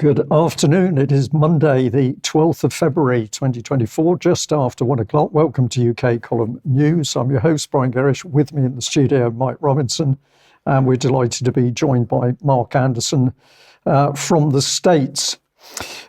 Good afternoon. It is Monday, the 12th of February, 2024, just after 1 o'clock. Welcome to UK Column News. I'm your host, Brian Gerrish. With me in the studio, Mike Robinson. And we're delighted to be joined by Mark Anderson from the States.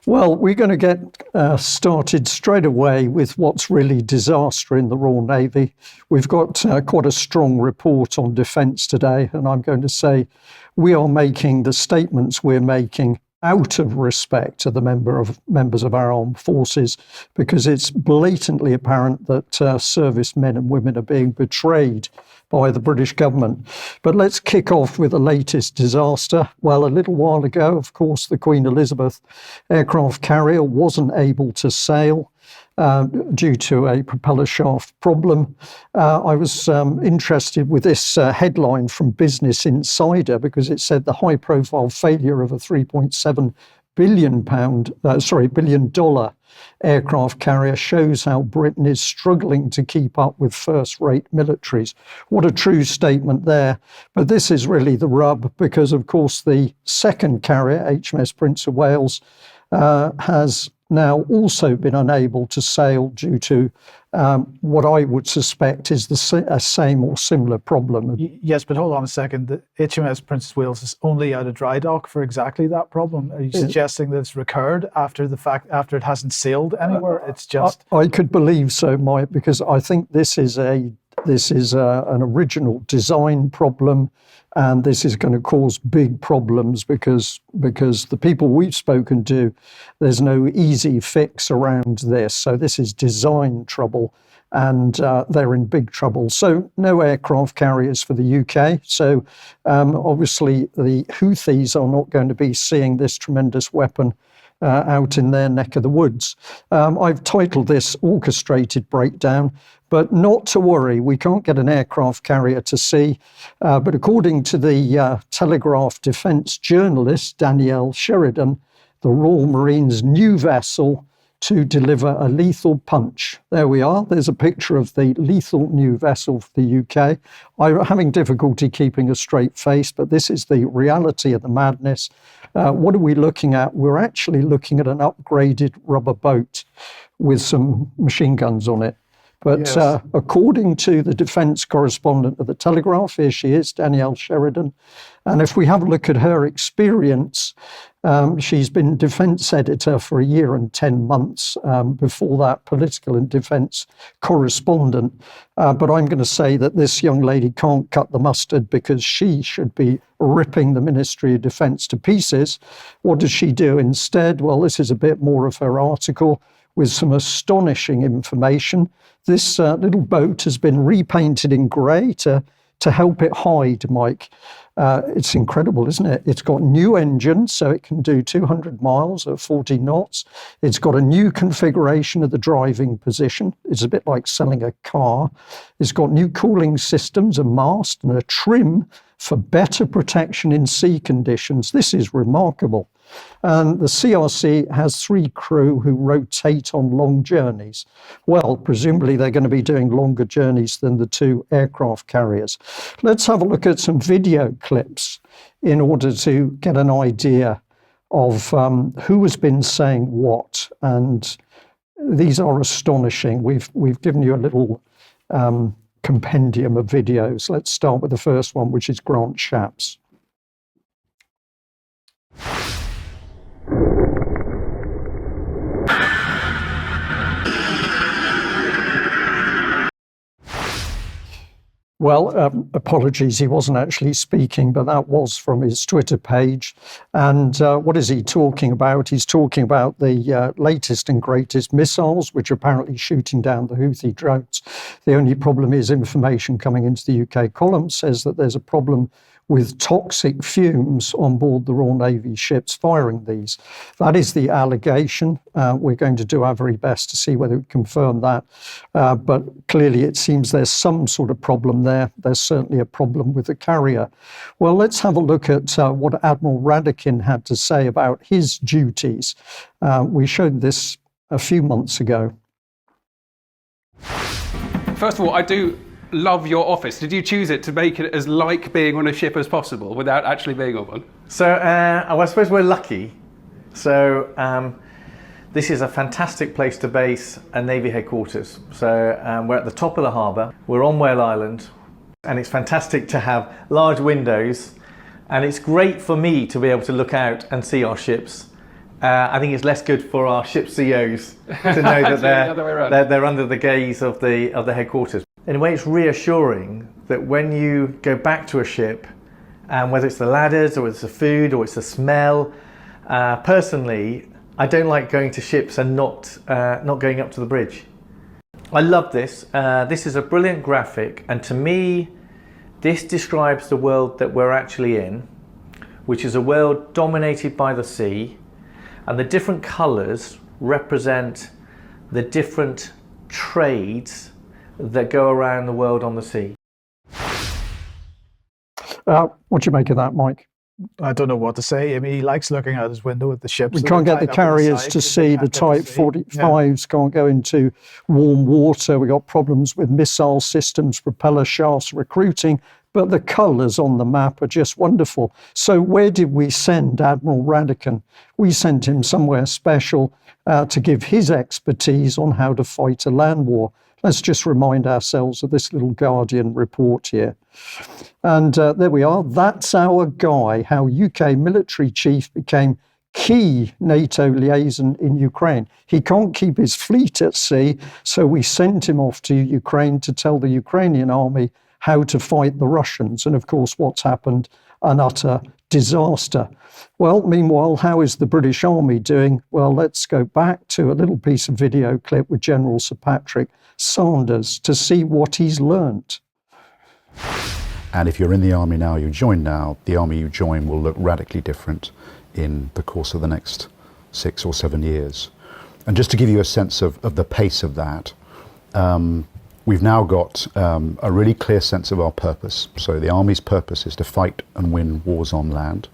Well, we're going to get started straight away with what's really disaster in the Royal Navy. We've got quite a strong report on defence today, and I'm going to say we are making the statements we're making out of respect to the members of our armed forces, because it's blatantly apparent that servicemen and women are being betrayed by the British government. But let's kick off with the latest disaster. Well, a little while ago, of course, the Queen Elizabeth aircraft carrier wasn't able to sail due to a propeller shaft problem. I was interested with this headline from Business Insider, because it said the high-profile failure of a $3.7 billion aircraft carrier shows how Britain is struggling to keep up with first-rate militaries. What a true statement there. But this is really the rub, because, of course, the second carrier, HMS Prince of Wales, has now also been unable to sail due to what I would suspect is the same or similar problem. Yes, but hold on a second. The HMS Prince of Wales is only out of dry dock for exactly that problem. Are you suggesting that it's recurred after the fact, after it hasn't sailed anywhere? It's just... I could believe so, Mike, because I think this is an original design problem, and this is going to cause big problems because the people we've spoken to, there's no easy fix around this. So this is design trouble, and they're in big trouble. So no aircraft carriers for the UK. So obviously the Houthis are not going to be seeing this tremendous weapon out in their neck of the woods. I've titled this Orchestrated Breakdown, but not to worry, we can't get an aircraft carrier to sea. But according to the Telegraph defence journalist Danielle Sheridan, the Royal Marine's new vessel to deliver a lethal punch. There we are. There's a picture of the lethal new vessel for the UK. I'm having difficulty keeping a straight face, but this is the reality of the madness. What are we looking at? We're actually looking at an upgraded rubber boat with some machine guns on it. But yes. According to the defence correspondent of the Telegraph, here she is, Danielle Sheridan. And if we have a look at her experience, she's been defence editor for a year and 10 months. Before that, political and defence correspondent. But I'm going to say that this young lady can't cut the mustard, because she should be ripping the Ministry of Defence to pieces. What does she do instead? Well, this is a bit more of her article with some astonishing information. This little boat has been repainted in grey to help it hide, Mike. It's incredible, isn't it? It's got new engines, so it can do 200 miles at 40 knots. It's got a new configuration of the driving position. It's a bit like selling a car. It's got new cooling systems, a mast and a trim for better protection in sea conditions. This is remarkable. And the CRC has 3 crew who rotate on long journeys. Well, presumably they're going to be doing longer journeys than the 2 aircraft carriers. Let's have a look at some video clips in order to get an idea of who has been saying what. And these are astonishing. We've given you a little compendium of videos. Let's start with the first one, which is Grant Shapps. Well, apologies, he wasn't actually speaking, but that was from his Twitter page. And what is he talking about? He's talking about the latest and greatest missiles, which are apparently shooting down the Houthi drones. The only problem is information coming into the UK column says that there's a problem with toxic fumes on board the Royal Navy ships firing these. That is the allegation. We're going to do our very best to see whether we confirm that. But clearly it seems there's some sort of problem there. There's certainly a problem with the carrier. Well, let's have a look at what Admiral Radakin had to say about his duties. We showed this a few months ago. First of all, I do love your office. Did you choose it to make it as like being on a ship as possible without actually being on one? So I suppose we're lucky So this is a fantastic place to base a Navy headquarters. So we're at the top of the harbour, we're on Whale Island, and it's fantastic to have large windows, and it's great for me to be able to look out and see our ships. I think it's less good for our ship CEOs to know that they're under the gaze of the headquarters. In a way, it's reassuring that when you go back to a ship, and whether it's the ladders or it's the food or it's the smell, personally, I don't like going to ships and not going up to the bridge. I love this. This is a brilliant graphic, and to me, this describes the world that we're actually in, which is a world dominated by the sea, and the different colours represent the different trades that go around the world on the sea. What do you make of that, Mike? I don't know what to say. I mean, he likes looking out his window at the ships. We can't get the carriers to sea. The Type 45s can't go into warm water. We got problems with missile systems, propeller shafts, recruiting. But the colours on the map are just wonderful. So where did we send Admiral Radican? We sent him somewhere special to give his expertise on how to fight a land war. Let's just remind ourselves of this little Guardian report here. And there we are. That's our guy, how UK military chief became key NATO liaison in Ukraine. He can't keep his fleet at sea, so we sent him off to Ukraine to tell the Ukrainian army how to fight the Russians. And of course, what's happened? An utter disaster. Well, meanwhile, how is the British Army doing? Well, let's go back to a little piece of video clip with General Sir Patrick Sanders to see what he's learnt. And if you're in the army now, you join now, the army you join will look radically different in the course of the next 6 or 7 years. And just to give you a sense of the pace of that, we've now got a really clear sense of our purpose. So the army's purpose is to fight and win wars on land.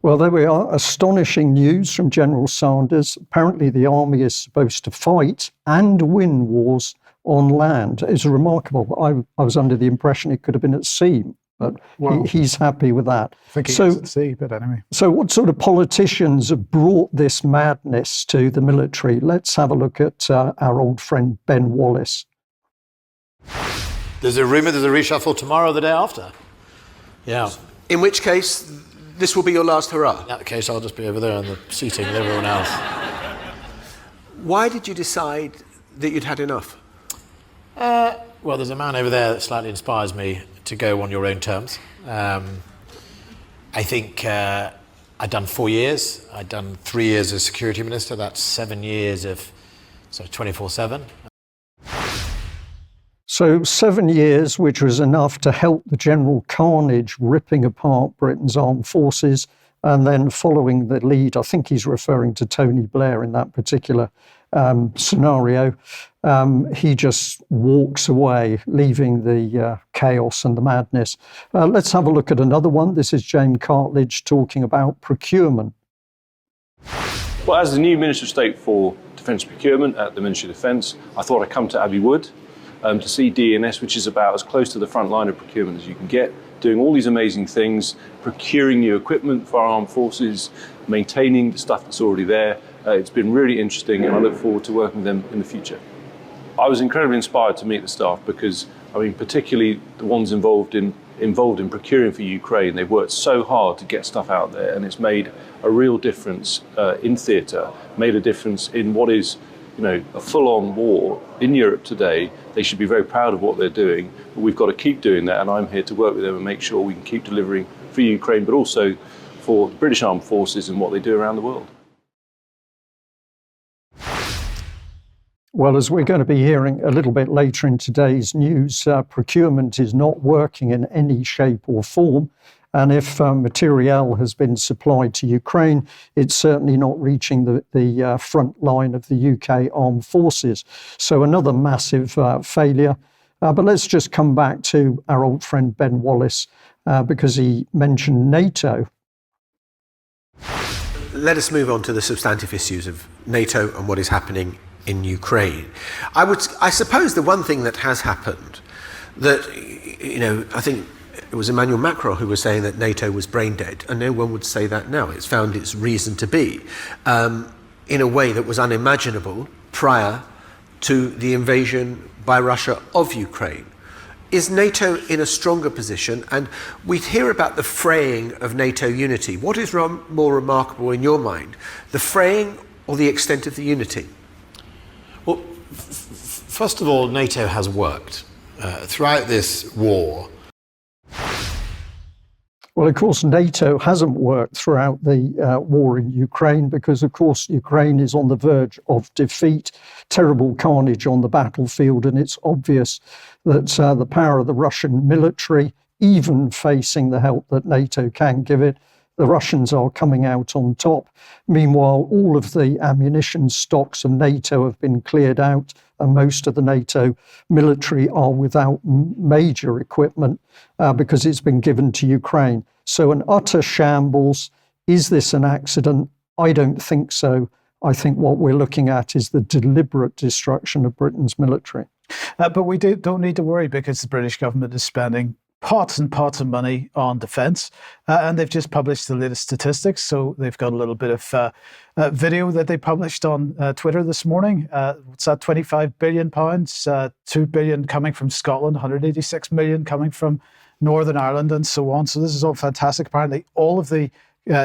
Well, there we are. Astonishing news from General Sanders. Apparently the army is supposed to fight and win wars on land. It's remarkable. I was under the impression it could have been at sea, but he's happy with that. I think he is at sea, but anyway. So what sort of politicians have brought this madness to the military? Let's have a look at our old friend Ben Wallace. There's a rumour there's a reshuffle tomorrow or the day after. Yeah. In which case, this will be your last hurrah. In that case, I'll just be over there on the seating with everyone else. Why did you decide that you'd had enough? Well, there's a man over there that slightly inspires me to go on your own terms. I think I'd done 4 years. I'd done 3 years as security minister. That's 7 years of sort of 24/7. So 7 years, which was enough to help the general carnage ripping apart Britain's armed forces. And then following the lead, I think he's referring to Tony Blair in that particular scenario, he just walks away, leaving the chaos and the madness. Let's have a look at another one. This is James Cartledge talking about procurement. Well, as the new Minister of State for Defence Procurement at the Ministry of Defence, I thought I'd come to Abbey Wood to see D&S, which is about as close to the front line of procurement as you can get, doing all these amazing things, procuring new equipment for our armed forces, maintaining the stuff that's already there. It's been really interesting, and I look forward to working with them in the future. I was incredibly inspired to meet the staff because, I mean, particularly the ones involved in procuring for Ukraine. They've worked so hard to get stuff out there, and it's made a real difference in theatre, made a difference in what is, you know, a full-on war in Europe today. They should be very proud of what they're doing, but we've got to keep doing that, and I'm here to work with them and make sure we can keep delivering for Ukraine, but also for the British Armed Forces and what they do around the world. Well, as we're going to be hearing a little bit later in today's news, procurement is not working in any shape or form. And if materiel has been supplied to Ukraine, it's certainly not reaching the front line of the UK armed forces. So another massive failure. But let's just come back to our old friend Ben Wallace, because he mentioned NATO. Let us move on to the substantive issues of NATO and what is happening in Ukraine. I suppose the one thing that has happened that, you know, I think it was Emmanuel Macron who was saying that NATO was brain dead, and no one would say that now. It's found its reason to be in a way that was unimaginable prior to the invasion by Russia of Ukraine. Is NATO in a stronger position? And we hear about the fraying of NATO unity. What is more remarkable in your mind, the fraying or the extent of the unity? Well, first of all, NATO has worked. Throughout this war, Well, of course, NATO hasn't worked throughout the war in Ukraine because, of course, Ukraine is on the verge of defeat, terrible carnage on the battlefield, and it's obvious that the power of the Russian military, even facing the help that NATO can give it, the Russians are coming out on top. Meanwhile, all of the ammunition stocks of NATO have been cleared out, and most of the NATO military are without major equipment because it's been given to Ukraine. So an utter shambles. Is this an accident? I don't think so. I think what we're looking at is the deliberate destruction of Britain's military. But we don't need to worry because the British government is spending pots and pots of money on defence, and they've just published the latest statistics. So they've got a little bit of video that they published on Twitter this morning. What's that? £25 billion, £2 billion coming from Scotland, 186 million coming from Northern Ireland, and so on. So this is all fantastic. Apparently, all of the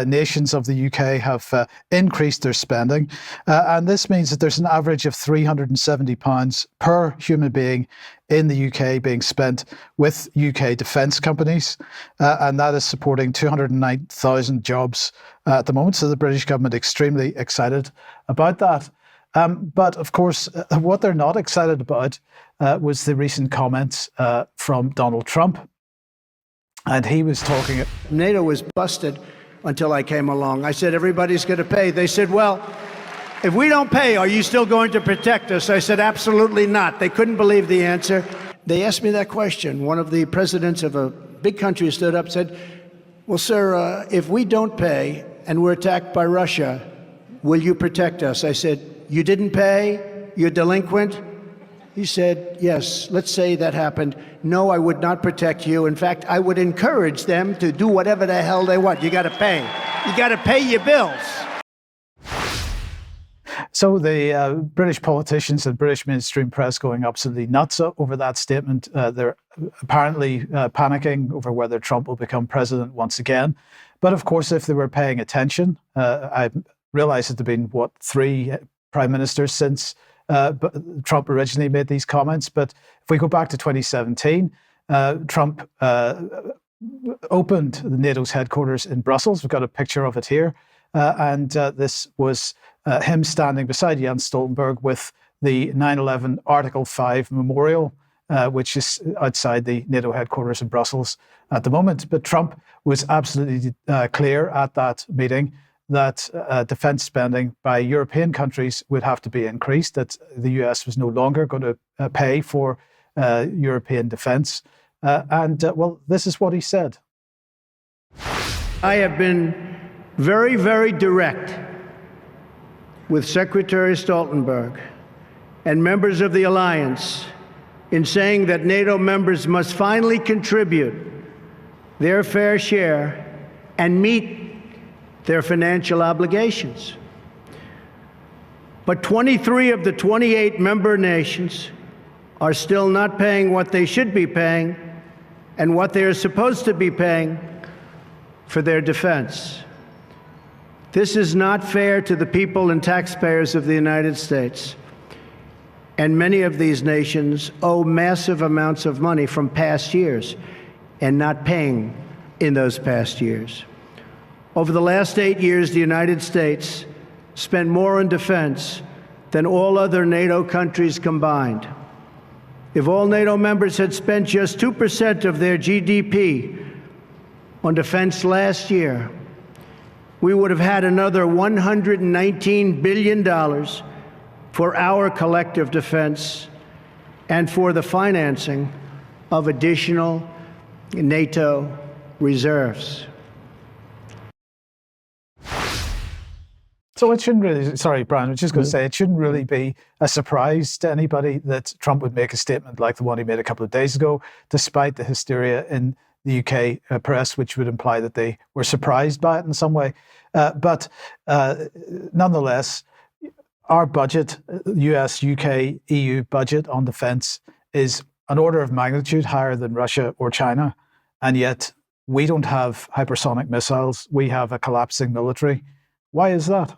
nations of the UK have increased their spending, and this means that there's an average of £370 per human being in the UK being spent with UK defence companies, and that is supporting 209,000 jobs at the moment. So the British government extremely excited about that. But of course, what they're not excited about was the recent comments from Donald Trump, and he was talking. NATO was busted until I came along. I said, everybody's going to pay. They said, well, if we don't pay, are you still going to protect us? I said, absolutely not. They couldn't believe the answer. They asked me that question. One of the presidents of a big country stood up and said, well, sir, if we don't pay and we're attacked by Russia, will you protect us? I said, you didn't pay? You're delinquent? He said, yes, let's say that happened. No, I would not protect you. In fact, I would encourage them to do whatever the hell they want. You got to pay. You got to pay your bills. So the British politicians and British mainstream press going absolutely nuts over that statement. They're apparently panicking over whether Trump will become president once again. But of course, if they were paying attention, I realize that there have been, 3 prime ministers since Trump originally made these comments. But if we go back to 2017, Trump opened NATO's headquarters in Brussels. We've got a picture of it here. And this was him standing beside Jens Stoltenberg with the 9/11 Article 5 memorial, which is outside the NATO headquarters in Brussels at the moment. But Trump was absolutely clear at that meeting that defence spending by European countries would have to be increased, that the US was no longer going to pay for European defence. Well, this is what he said. I have been very, very direct with Secretary Stoltenberg and members of the alliance in saying that NATO members must finally contribute their fair share and meet their financial obligations. But 23 of the 28 member nations are still not paying what they should be paying and what they are supposed to be paying for their defense. This is not fair to the people and taxpayers of the United States. And many of these nations owe massive amounts of money from past years and not paying in those past years. Over the last 8 years, the United States spent more on defense than all other NATO countries combined. If all NATO members had spent just 2% of their GDP on defense last year, we would have had another $119 billion for our collective defense and for the financing of additional NATO reserves. So it shouldn't really, sorry, Brian, I was just going to say, it shouldn't really be a surprise to anybody that Trump would make a statement like the one he made a couple of days ago, despite the hysteria in the UK press, which would imply that they were surprised by it in some way. But nonetheless, our budget, US, UK, EU budget on defence is an order of magnitude higher than Russia or China. And yet we don't have hypersonic missiles. We have a collapsing military. Why is that?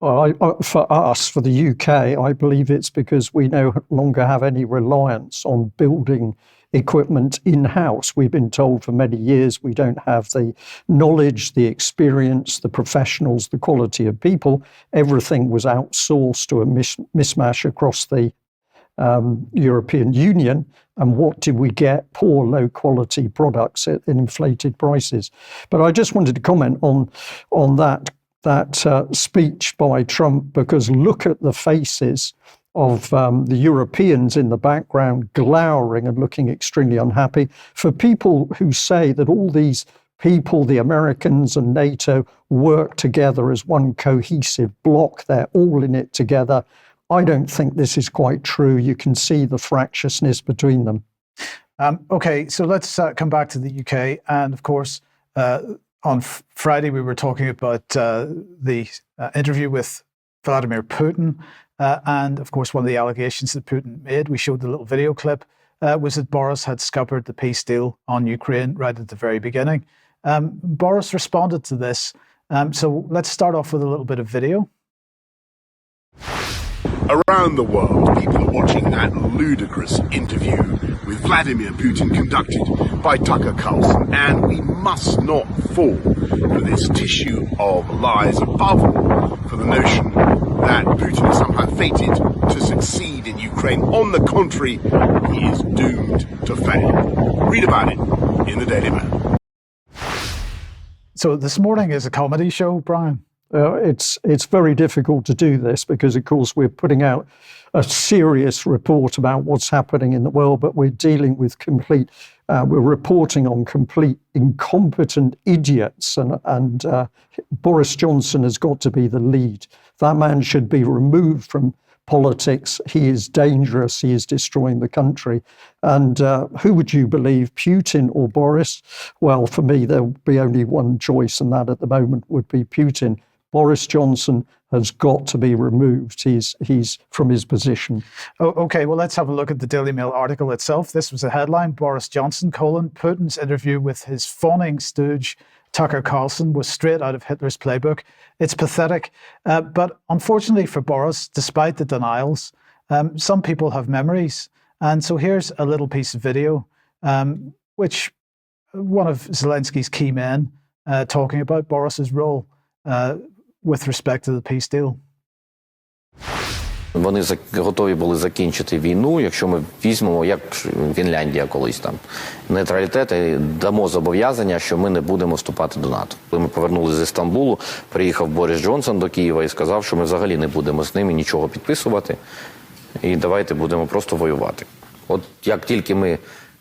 Well, for us, for the UK, I believe it's because we no longer have any reliance on building equipment in-house. We've been told for many years we don't have the knowledge, the experience, the professionals, the quality of people. Everything was outsourced to a mismatch across the European Union. And what did we get? Poor, low-quality products at inflated prices. But I just wanted to comment on that speech by Trump, because look at the faces of the Europeans in the background, glowering and looking extremely unhappy. For people who say that all these people, the Americans and NATO, work together as one cohesive bloc, they're all in it together, I don't think this is quite true. You can see the fractiousness between them. Okay, so let's come back to the UK. And of course, on Friday, we were talking about the interview with Vladimir Putin. And of course, one of the allegations that Putin made, we showed the little video clip, was that Boris had scuppered the peace deal on Ukraine right at the very beginning. Boris responded to this. So let's start off with a little bit of video. Around the world, people are watching that ludicrous interview with Vladimir Putin conducted by Tucker Carlson, and we must not fall for this tissue of lies, above all for the notion that Putin is somehow fated to succeed in Ukraine. On the contrary, he is doomed to fail. Read about it in the Daily Mail. So this morning is a comedy show, Brian. It's very difficult to do this because, of course, we're putting out a serious report about what's happening in the world, but we're dealing with we're reporting on complete incompetent idiots, and Boris Johnson has got to be the lead. That man should be removed from politics. He is dangerous. He is destroying the country. And who would you believe, Putin or Boris? Well, for me, there'll be only one choice, and that at the moment would be Putin. Boris Johnson has got to be removed. He's from his position. Oh, okay, well, let's have a look at the Daily Mail article itself. This was a headline: Boris Johnson, Putin's interview with his fawning stooge Tucker Carlson was straight out of Hitler's playbook. It's pathetic. But unfortunately for Boris, despite the denials, some people have memories. And so here's a little piece of video, which one of Zelensky's key men talking about Boris's role with respect to the peace deal. Вони готові були закінчити війну, якщо ми візьмемо, як Фінляндія колись там, нейтралітет і дамо зобов'язання, що ми не будемо вступати до НАТО. Коли ми повернулися з Стамбулу, приїхав Борис Джонсон до Києва і сказав, що ми взагалі не будемо з ними нічого підписувати, і давайте будемо просто воювати. От як тільки ми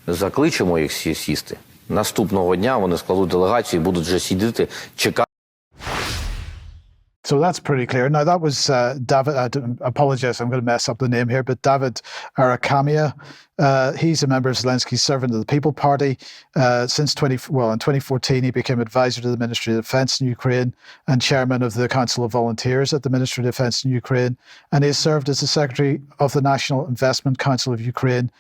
закличемо їх сісти, наступного дня вони складуть делегацію і будуть вже сидіти, чекати. So that's pretty clear. Now that was David, I apologize, I'm going to mess up the name here, but David Arakamia. He's a member of Zelensky's Servant of the People Party. In 2014, he became advisor to the Ministry of Defense in Ukraine and chairman of the Council of Volunteers at the Ministry of Defense in Ukraine. And he has served as the secretary of the National Investment Council of Ukraine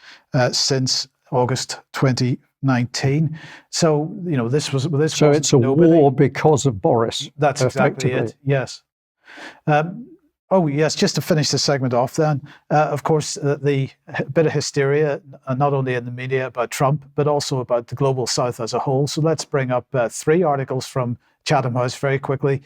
since August 2019. So, you know, So it's a war because of Boris. That's exactly it, yes. Just to finish the segment off then, of course, the bit of hysteria, not only in the media about Trump, but also about the Global South as a whole. So let's bring up 3 articles from Chatham House very quickly.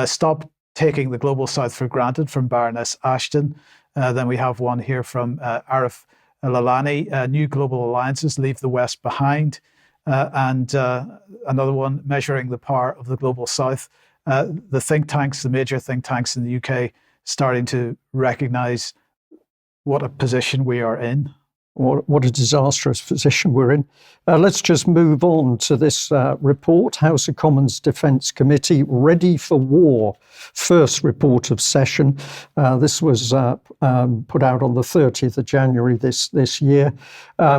Stop taking the Global South for granted, from Baroness Ashton. Then we have one here from Arif Lalani, New Global Alliances Leave the West Behind. And another one, Measuring the Power of the Global South. The think tanks, the major think tanks in the UK, starting to recognise what a position we are in. What a disastrous position we're in. Let's just move on to this report. House of Commons Defence Committee, ready for war. First report of session. This was put out on the 30th of January this year.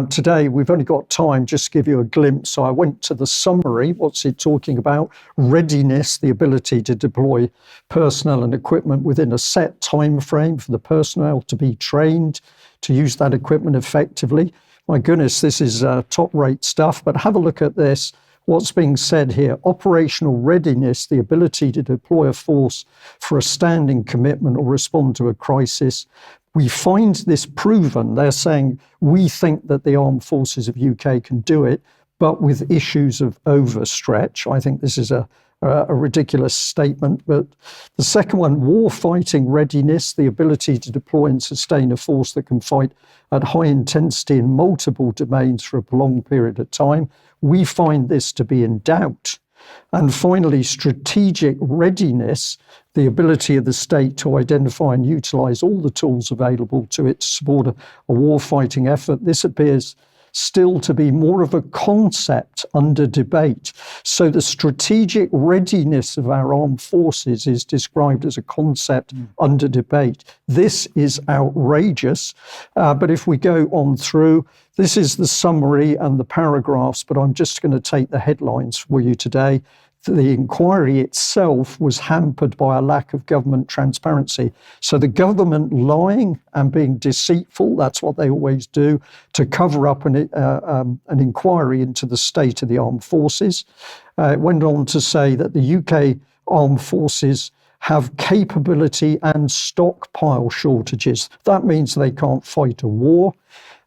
Today, we've only got time just to give you a glimpse. So I went to the summary. What's it talking about? Readiness, the ability to deploy personnel and equipment within a set time frame for the personnel to be trained to use that equipment effectively. My goodness, this is top-rate stuff, but have a look at this. What's being said here, operational readiness, the ability to deploy a force for a standing commitment or respond to a crisis. We find this proven. They're saying, we think that the armed forces of UK can do it, but with issues of overstretch. I think this is a ridiculous statement. But the second one, warfighting readiness, the ability to deploy and sustain a force that can fight at high intensity in multiple domains for a prolonged period of time. We find this to be in doubt. And finally, strategic readiness, the ability of the state to identify and utilise all the tools available to it to support a warfighting effort. This appears still to be more of a concept under debate. So the strategic readiness of our armed forces is described as a concept under debate. This is outrageous. But if we go on through, this is the summary and the paragraphs, but I'm just going to take the headlines for you today. The inquiry itself was hampered by a lack of government transparency. So the government lying and being deceitful, that's what they always do, to cover up an inquiry into the state of the armed forces. It went on to say that the UK armed forces have capability and stockpile shortages. That means they can't fight a war.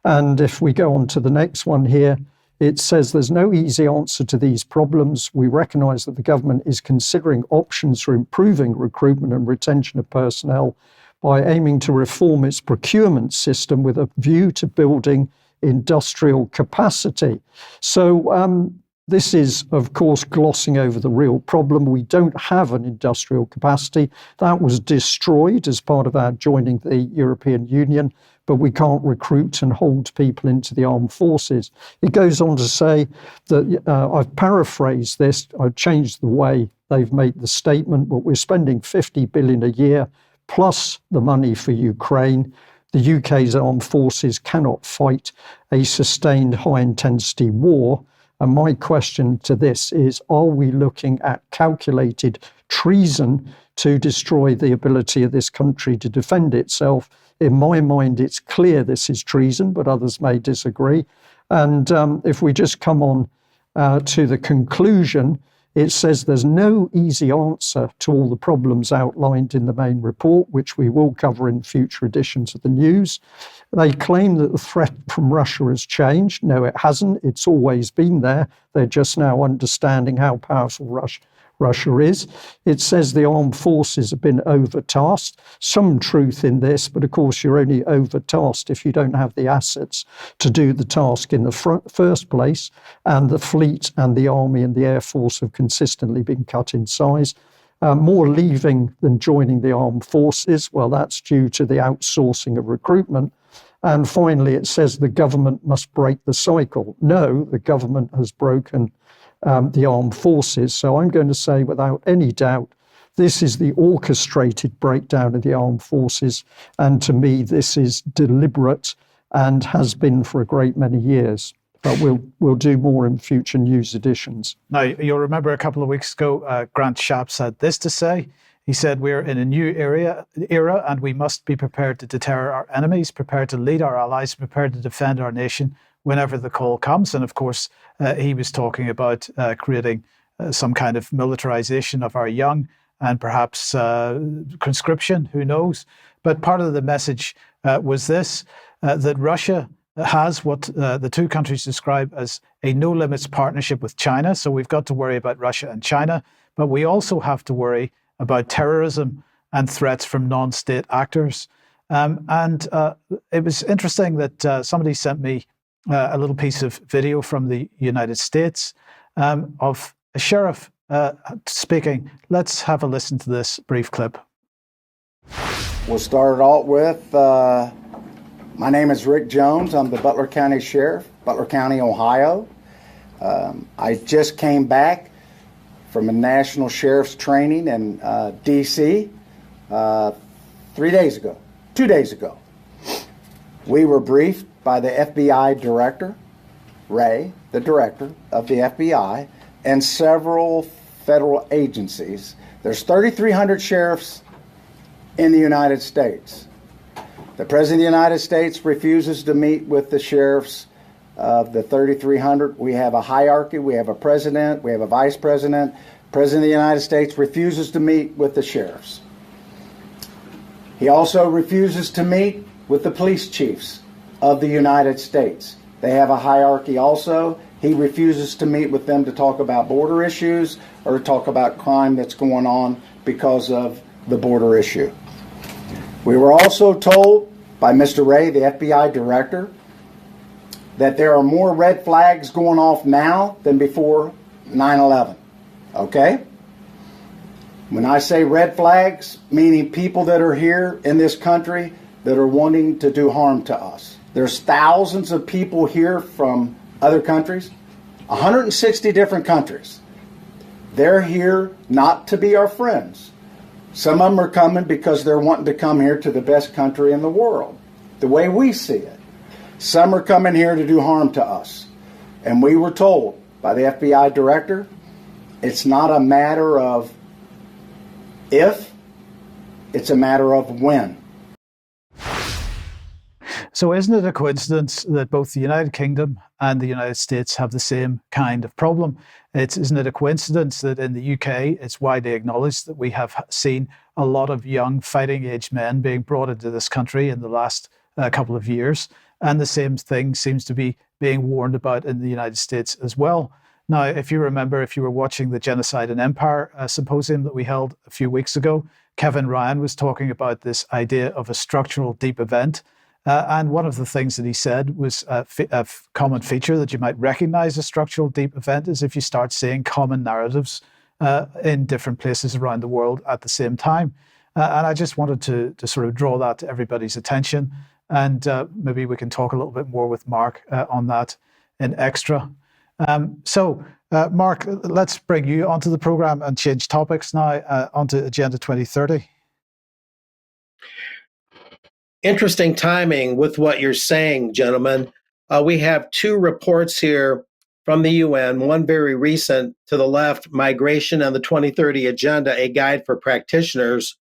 And if we go on to the next one here, it says there's no easy answer to these problems. We recognise that the government is considering options for improving recruitment and retention of personnel by aiming to reform its procurement system with a view to building industrial capacity. So this is, of course, glossing over the real problem. We don't have an industrial capacity. That was destroyed as part of our joining the European Union, but we can't recruit and hold people into the armed forces. It goes on to say that, I've paraphrased this, I've changed the way they've made the statement, but we're spending 50 billion a year plus the money for Ukraine. The UK's armed forces cannot fight a sustained high-intensity war. And my question to this is, are we looking at calculated treason to destroy the ability of this country to defend itself? In my mind, it's clear this is treason, but others may disagree. And if we just come on to the conclusion, it says there's no easy answer to all the problems outlined in the main report, which we will cover in future editions of the news. They claim that the threat from Russia has changed. No, it hasn't. It's always been there. They're just now understanding how powerful Russia is. It says the armed forces have been overtasked. Some truth in this, but of course you're only overtasked if you don't have the assets to do the task in the first place. And the fleet and the army and the air force have consistently been cut in size. More leaving than joining the armed forces. Well, that's due to the outsourcing of recruitment. And finally, it says the government must break the cycle. No, the government has broken the armed forces. So I'm going to say without any doubt, this is the orchestrated breakdown of the armed forces. And to me, this is deliberate and has been for a great many years. But we'll do more in future news editions. Now, you'll remember a couple of weeks ago, Grant Shapps had this to say. He said, we're in a new era and we must be prepared to deter our enemies, prepared to lead our allies, prepared to defend our nation whenever the call comes. And of course, he was talking about creating some kind of militarization of our young and perhaps conscription, who knows. But part of the message was this, that Russia has what the two countries describe as a no-limits partnership with China. So we've got to worry about Russia and China, but we also have to worry about terrorism and threats from non-state actors. And it was interesting that somebody sent me a little piece of video from the United States of a sheriff speaking. Let's have a listen to this brief clip. We'll start it out with My name is Rick Jones. I'm the Butler County Sheriff, Butler County, Ohio. I just came back from a national sheriff's training in D.C. 2 days ago. We were briefed by the FBI director, Ray, the director of the FBI, and several federal agencies. There's 3,300 sheriffs in the United States. The President of the United States refuses to meet with the sheriffs of the 3,300. We have a hierarchy. We have a president. We have a vice president. President of the United States refuses to meet with the sheriffs. He also refuses to meet with the police chiefs of the United States. They have a hierarchy also. He refuses to meet with them to talk about border issues or to talk about crime that's going on because of the border issue. We were also told by Mr. Ray, the FBI director, that there are more red flags going off now than before 9/11. Okay? When I say red flags, meaning people that are here in this country that are wanting to do harm to us. There's thousands of people here from other countries, 160 different countries. They're here not to be our friends. Some of them are coming because they're wanting to come here to the best country in the world, the way we see it. Some are coming here to do harm to us. And we were told by the FBI director, it's not a matter of if, it's a matter of when. So isn't it a coincidence that both the United Kingdom and the United States have the same kind of problem? Isn't it a coincidence that in the UK, it's widely acknowledged that we have seen a lot of young fighting age men being brought into this country in the last couple of years, and the same thing seems to be being warned about in the United States as well. Now, if you remember, if you were watching the Genocide and Empire symposium that we held a few weeks ago, Kevin Ryan was talking about this idea of a structural deep event. And one of the things that he said was a common feature that you might recognize a structural deep event is if you start seeing common narratives in different places around the world at the same time. And I just wanted to sort of draw that to everybody's attention. And maybe we can talk a little bit more with Mark on that in extra. So, Mark, let's bring you onto the program and change topics now onto Agenda 2030. Interesting timing with what you're saying, gentlemen. We have two reports here from the UN, one very recent to the left, Migration and the 2030 Agenda, a guide for practitioners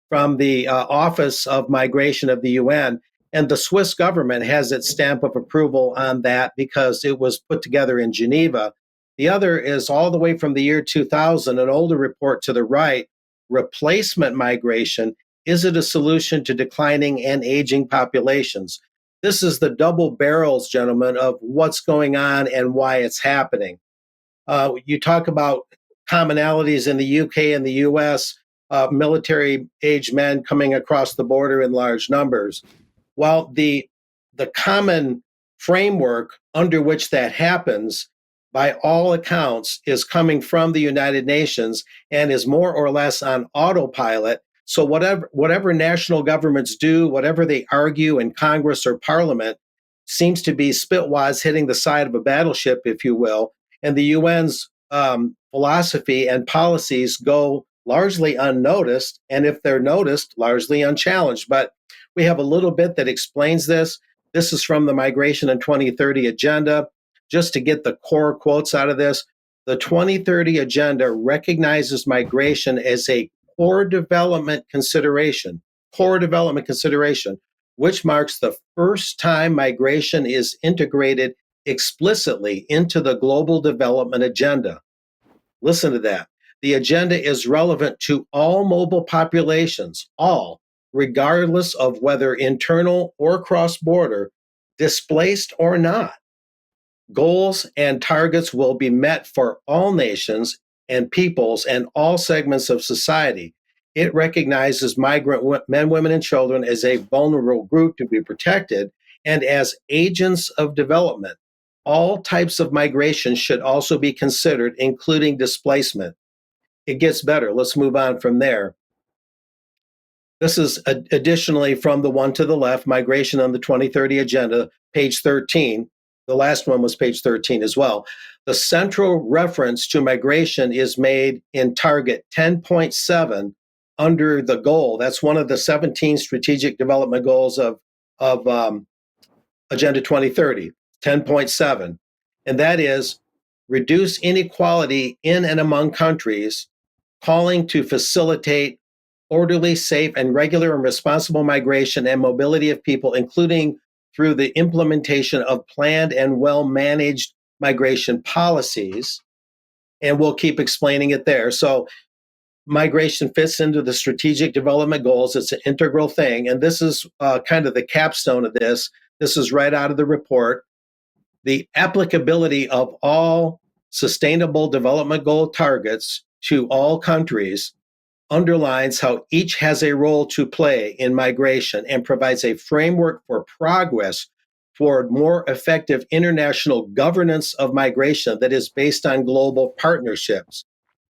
from the Office of Migration of the UN. And the Swiss government has its stamp of approval on that because it was put together in Geneva. The other is all the way from the year 2000, an older report to the right, Replacement Migration. Is it a solution to declining and aging populations? This is the double barrels, gentlemen, of what's going on and why it's happening. You talk about commonalities in the UK and the US, military-age men coming across the border in large numbers. Well, the common framework under which that happens, by all accounts, is coming from the United Nations and is more or less on autopilot. So whatever national governments do, whatever they argue in Congress or Parliament, seems to be spitwads hitting the side of a battleship, if you will. And the UN's philosophy and policies go largely unnoticed, and if they're noticed, largely unchallenged. But we have a little bit that explains this. This is from the Migration and 2030 Agenda. Just to get the core quotes out of this, the 2030 Agenda recognizes migration as a core development consideration, which marks the first time migration is integrated explicitly into the global development agenda. Listen to that. The agenda is relevant to all mobile populations, all, regardless of whether internal or cross-border, displaced or not. Goals and targets will be met for all nations and peoples and all segments of society. It recognizes migrant men, women, and children as a vulnerable group to be protected and as agents of development. All types of migration should also be considered, including displacement. It gets better. Let's move on from there. This is additionally from the one to the left, Migration on the 2030 Agenda, page 13. The last one was page 13 as well. The central reference to migration is made in target 10.7 under the goal. That's one of the 17 strategic development goals of Agenda 2030, 10.7. And that is reduce inequality in and among countries, calling to facilitate orderly, safe, and regular and responsible migration and mobility of people, including through the implementation of planned and well-managed migration policies. And we'll keep explaining it there. So migration fits into the strategic development goals. It's an integral thing. And this is kind of the capstone of this. This is right out of the report. The applicability of all sustainable development goal targets to all countries underlines how each has a role to play in migration and provides a framework for progress toward more effective international governance of migration that is based on global partnerships.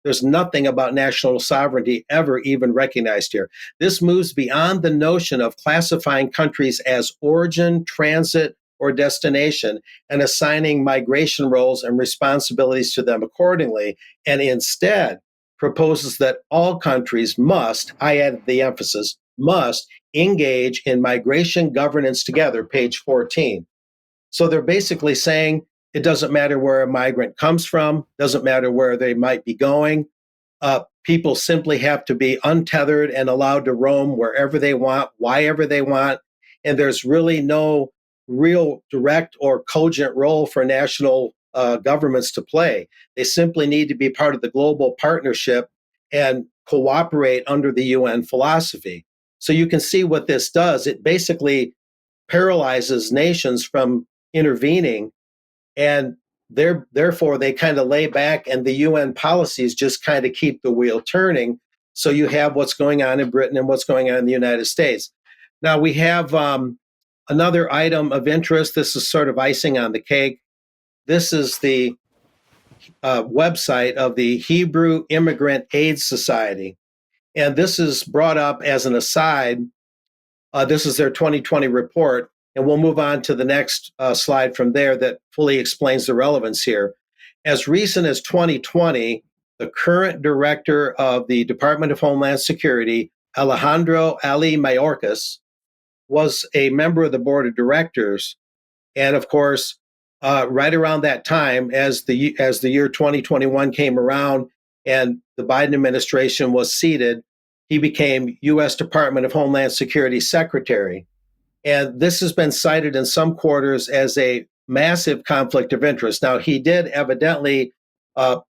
There's nothing about national sovereignty ever even recognized here. This moves beyond the notion of classifying countries as origin, transit, or destination and assigning migration roles and responsibilities to them accordingly, and instead proposes that all countries must, I added the emphasis, must engage in migration governance together, page 14. So they're basically saying it doesn't matter where a migrant comes from, doesn't matter where they might be going. People simply have to be untethered and allowed to roam wherever they want, wherever they want. And there's really no real direct or cogent role for national governments to play. They simply need to be part of the global partnership and cooperate under the UN philosophy. So you can see what this does. It basically paralyzes nations from intervening, and therefore they kind of lay back, and the UN policies just kind of keep the wheel turning. So you have what's going on in Britain and what's going on in the United States. Now we have another item of interest. This is sort of icing on the cake. This is the website of the Hebrew Immigrant Aid Society. And this is brought up as an aside. This is their 2020 report. And we'll move on to the next slide from there that fully explains the relevance here. As recent as 2020, the current director of the Department of Homeland Security, Alejandro Ali Mayorkas, was a member of the board of directors. And of course, right around that time, as the year 2021 came around and the Biden administration was seated, he became U.S. Department of Homeland Security Secretary. And this has been cited in some quarters as a massive conflict of interest. Now, he did evidently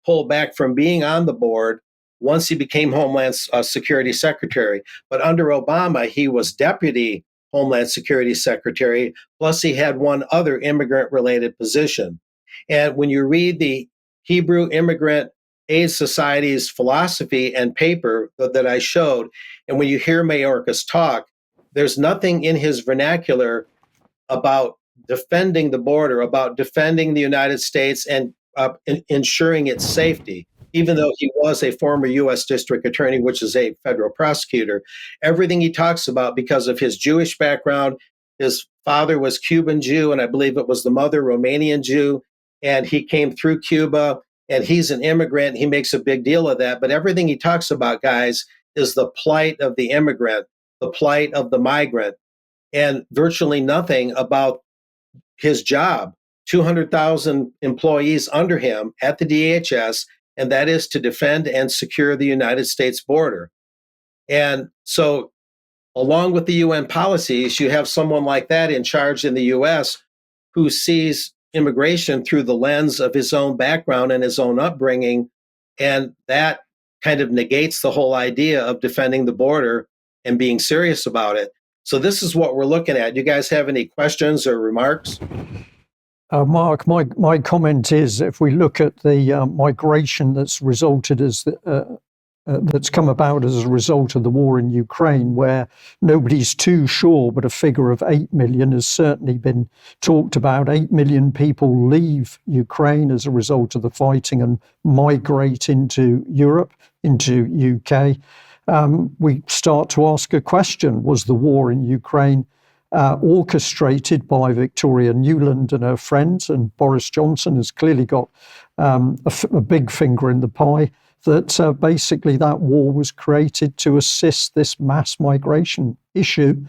pull back from being on the board once he became Homeland Security Secretary. But under Obama, he was Deputy Homeland Security Secretary, plus he had one other immigrant-related position. And when you read the Hebrew Immigrant Aid Society's philosophy and paper that I showed, and when you hear Mayorkas talk, there's nothing in his vernacular about defending the border, about defending the United States and ensuring its safety. Even though he was a former U.S. district attorney, which is a federal prosecutor, everything he talks about, because of his Jewish background, his father was Cuban Jew, and I believe it was the mother Romanian Jew, and he came through Cuba, and he's an immigrant. He makes a big deal of that. But everything he talks about, guys, is the plight of the immigrant, the plight of the migrant, and virtually nothing about his job. 200,000 employees under him at the DHS, and that is to defend and secure the United States border. And so, along with the UN policies, you have someone like that in charge in the US who sees immigration through the lens of his own background and his own upbringing. And that kind of negates the whole idea of defending the border and being serious about it. So this is what we're looking at. You guys have any questions or remarks? Mark, my comment is, if we look at the migration that's resulted as that's come about as a result of the war in Ukraine, where nobody's too sure, but a figure of 8 million has certainly been talked about. 8 million people leave Ukraine as a result of the fighting and migrate into Europe, into UK. we start to ask a question. Was the war in Ukraine orchestrated by Victoria Nuland and her friends? And Boris Johnson has clearly got a big finger in the pie, that basically that war was created to assist this mass migration issue.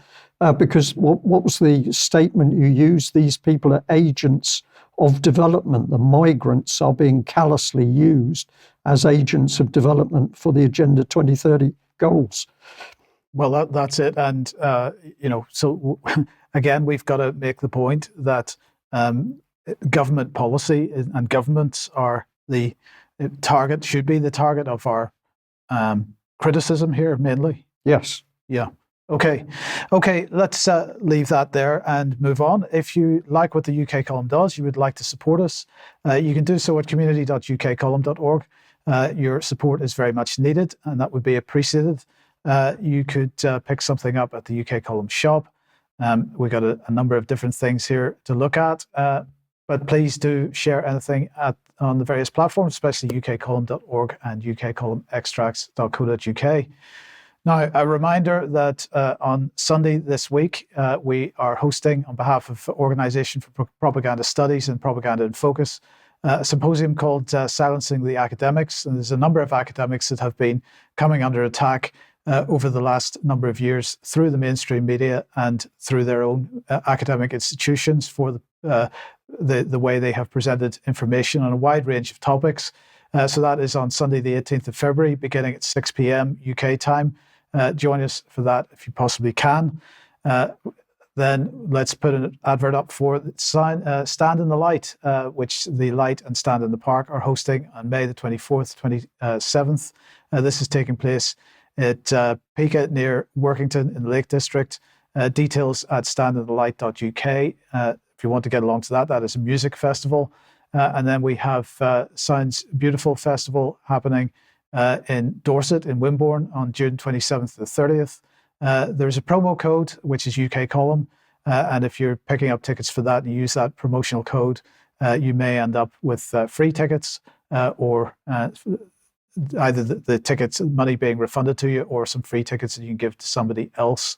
Because what was the statement you used? These people are agents of development. The migrants are being callously used as agents of development for the Agenda 2030 goals. Well, that's it. And, so again, we've got to make the point that government policy and governments are should be the target of our criticism here, mainly. Yes. Yeah. Okay, let's leave that there and move on. If you like what the UK Column does, you would like to support us, you can do so at community.ukcolumn.org. Your support is very much needed, and that would be appreciated. You could pick something up at the UK Column shop. We've got a number of different things here to look at, but please do share anything on the various platforms, especially ukcolumn.org and ukcolumnextracts.co.uk. Now, a reminder that on Sunday this week, we are hosting, on behalf of Organisation for Propaganda Studies and Propaganda in Focus, a symposium called Silencing the Academics. And there's a number of academics that have been coming under attack over the last number of years through the mainstream media and through their own academic institutions for the way they have presented information on a wide range of topics. So that is on Sunday, the 18th of February, beginning at 6 p.m. UK time. Join us for that if you possibly can. Then let's put an advert up for Stand in the Light, which the Light and Stand in the Park are hosting on May the 24th, 27th. This is taking place at Pika near Workington in the Lake District. Details at standinthelight.uk. If you want to get along to that, that is a music festival. And then we have Sounds Beautiful Festival happening in Dorset, in Wimborne, on June 27th to the 30th. There's a promo code, which is UK Column. And if you're picking up tickets for that and you use that promotional code, you may end up with free tickets or either the tickets, money being refunded to you, or some free tickets that you can give to somebody else.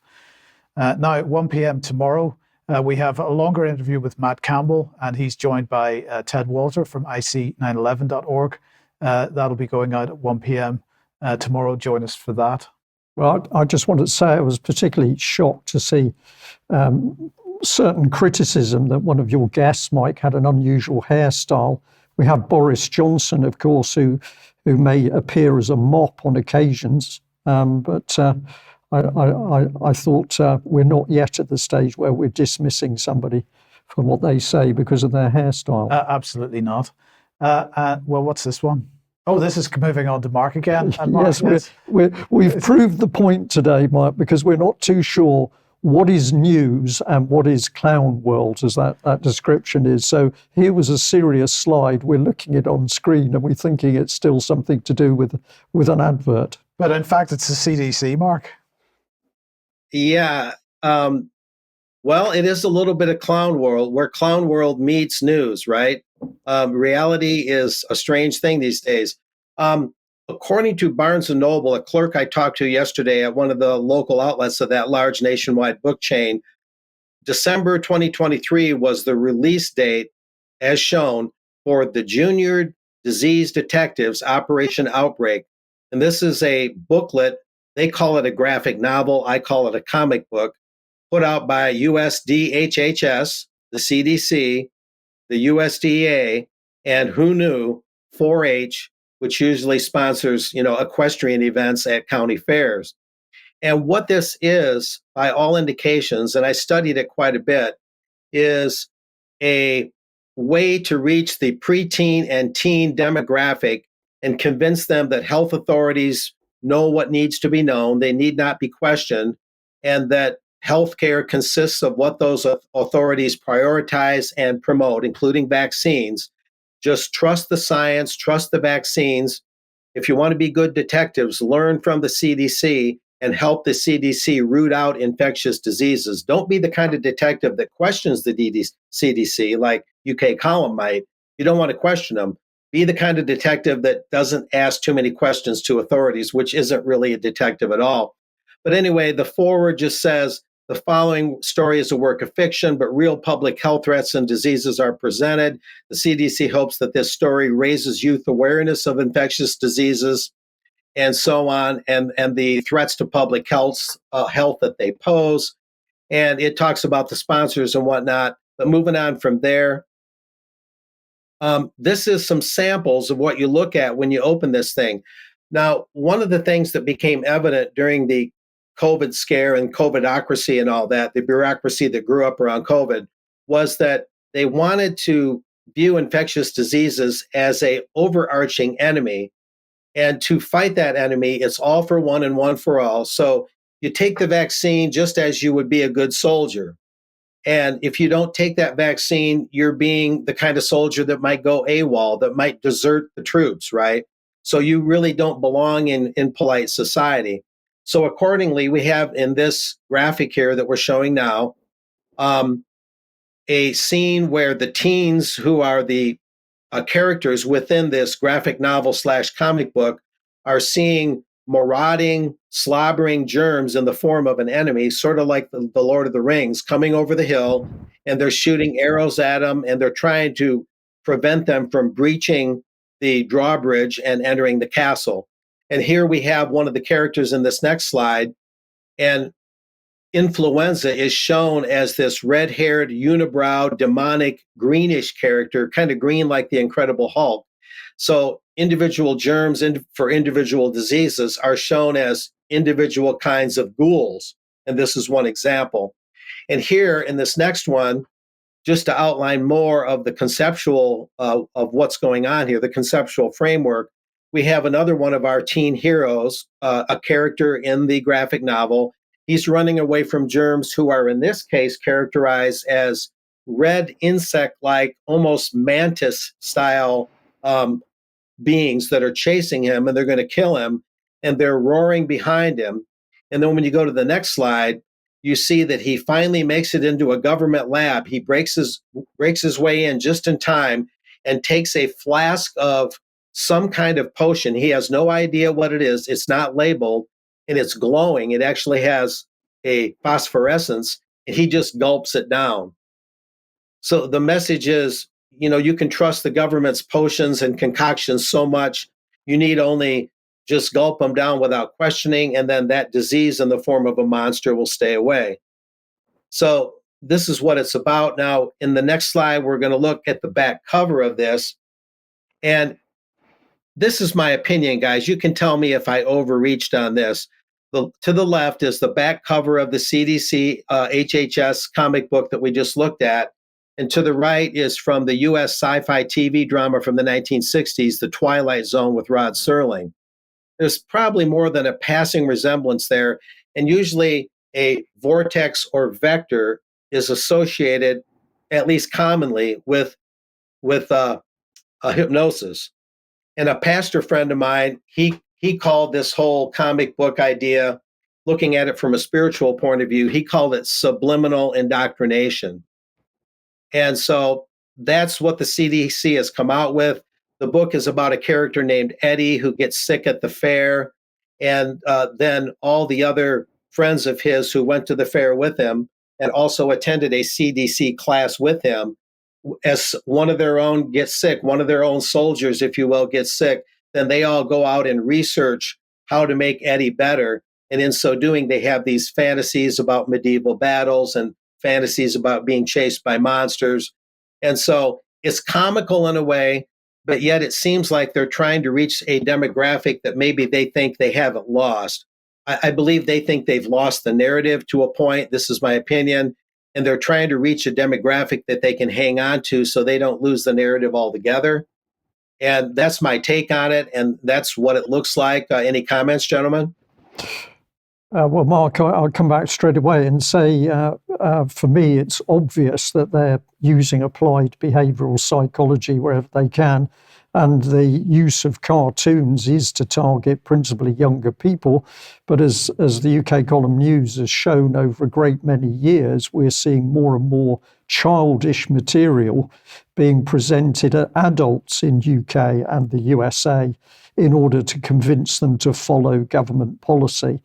Now, at 1 p.m. tomorrow, we have a longer interview with Matt Campbell, and he's joined by Ted Walter from IC911.org. That'll be going out at 1 p.m. Tomorrow. Join us for that. Well, I just wanted to say I was particularly shocked to see certain criticism that one of your guests, Mike, had an unusual hairstyle. We have Boris Johnson, of course, who may appear as a mop on occasions, but I thought we're not yet at the stage where we're dismissing somebody for what they say because of their hairstyle. Absolutely not. Well, what's this one? Oh, this is moving on to Mark again. And Mark, yes, we've proved the point today, Mark, because we're not too sure what is news and what is clown world, as that description is. So here was a serious slide. We're looking at it on screen and we're thinking it's still something to do with an advert. But in fact, it's the CDC, Mark. Yeah. Well, it is a little bit of clown world, where clown world meets news, right? Reality is a strange thing these days. According to Barnes & Noble, a clerk I talked to yesterday at one of the local outlets of that large nationwide book chain, December 2023 was the release date, as shown, for the Junior Disease Detectives Operation Outbreak. And this is a booklet. They call it a graphic novel. I call it a comic book, put out by USDHHS, the CDC, the USDA, and Who Knew, 4-H, which usually sponsors, equestrian events at county fairs. And what this is, by all indications, and I studied it quite a bit, is a way to reach the preteen and teen demographic and convince them that health authorities know what needs to be known, they need not be questioned, and that healthcare consists of what those authorities prioritize and promote, including vaccines. Just trust the science, trust the vaccines. If you want to be good detectives, learn from the CDC and help the CDC root out infectious diseases. Don't be the kind of detective that questions the CDC like UK Column might. You don't want to question them. be the kind of detective that doesn't ask too many questions to authorities, which isn't really a detective at all. But anyway, the foreword just says the following story is a work of fiction, but real public health threats and diseases are presented. The CDC hopes that this story raises youth awareness of infectious diseases and so on, and the threats to public health that they pose. And it talks about the sponsors and whatnot. But moving on from there, this is some samples of what you look at when you open this thing. Now, one of the things that became evident during the COVID scare and COVIDocracy and all that, the bureaucracy that grew up around COVID, was that they wanted to view infectious diseases as a overarching enemy. And to fight that enemy, it's all for one and one for all. So you take the vaccine just as you would be a good soldier. And if you don't take that vaccine, you're being the kind of soldier that might go AWOL, that might desert the troops, right? So you really don't belong in polite society. So accordingly, we have in this graphic here that we're showing now, a scene where the teens who are the characters within this graphic novel / comic book are seeing marauding, slobbering germs in the form of an enemy, sort of like the Lord of the Rings, coming over the hill, and they're shooting arrows at them, and they're trying to prevent them from breaching the drawbridge and entering the castle. And here we have one of the characters in this next slide, and influenza is shown as this red-haired, unibrow, demonic, greenish character, kind of green like the Incredible Hulk. So individual germs for individual diseases are shown as individual kinds of ghouls. And this is one example. And here in this next one, just to outline more of the conceptual of what's going on here, the conceptual framework, we have another one of our teen heroes, a character in the graphic novel. He's running away from germs who are, in this case, characterized as red insect-like, almost mantis-style beings that are chasing him, and they're going to kill him, and they're roaring behind him. And then when you go to the next slide, you see that he finally makes it into a government lab. He breaks his way in just in time and takes a flask of some kind of potion. He has no idea what it is. It's not labeled, and it's glowing. It actually has a phosphorescence, and he just gulps it down. So the message is, you can trust the government's potions and concoctions so much. You need only just gulp them down without questioning, and then that disease in the form of a monster will stay away. So this is what it's about. Now, in the next slide, we're going to look at the back cover of this. And this is my opinion, guys. You can tell me if I overreached on this. To the left is the back cover of the CDC HHS comic book that we just looked at. And to the right is from the US sci-fi TV drama from the 1960s, The Twilight Zone with Rod Serling. There's probably more than a passing resemblance there. And usually a vortex or vector is associated, at least commonly, with a hypnosis. And a pastor friend of mine, he called this whole comic book idea, looking at it from a spiritual point of view, he called it subliminal indoctrination. And so that's what the CDC has come out with. The book is about a character named Eddie who gets sick at the fair. And then all the other friends of his who went to the fair with him and also attended a CDC class with him, as one of their own gets sick, one of their own soldiers, if you will, gets sick, then they all go out and research how to make Eddie better. And in so doing, they have these fantasies about medieval battles and fantasies about being chased by monsters. And so it's comical in a way, but yet it seems like they're trying to reach a demographic that maybe they think they haven't lost. I believe they think they've lost the narrative to a point. This is my opinion. And they're trying to reach a demographic that they can hang on to so they don't lose the narrative altogether. And that's my take on it. And that's what it looks like. Any comments, gentlemen? Well, Mark, I'll come back straight away and say, for me, it's obvious that they're using applied behavioural psychology wherever they can. And the use of cartoons is to target principally younger people. But as the UK Column News has shown over a great many years, we're seeing more and more childish material being presented at adults in UK and the USA in order to convince them to follow government policy.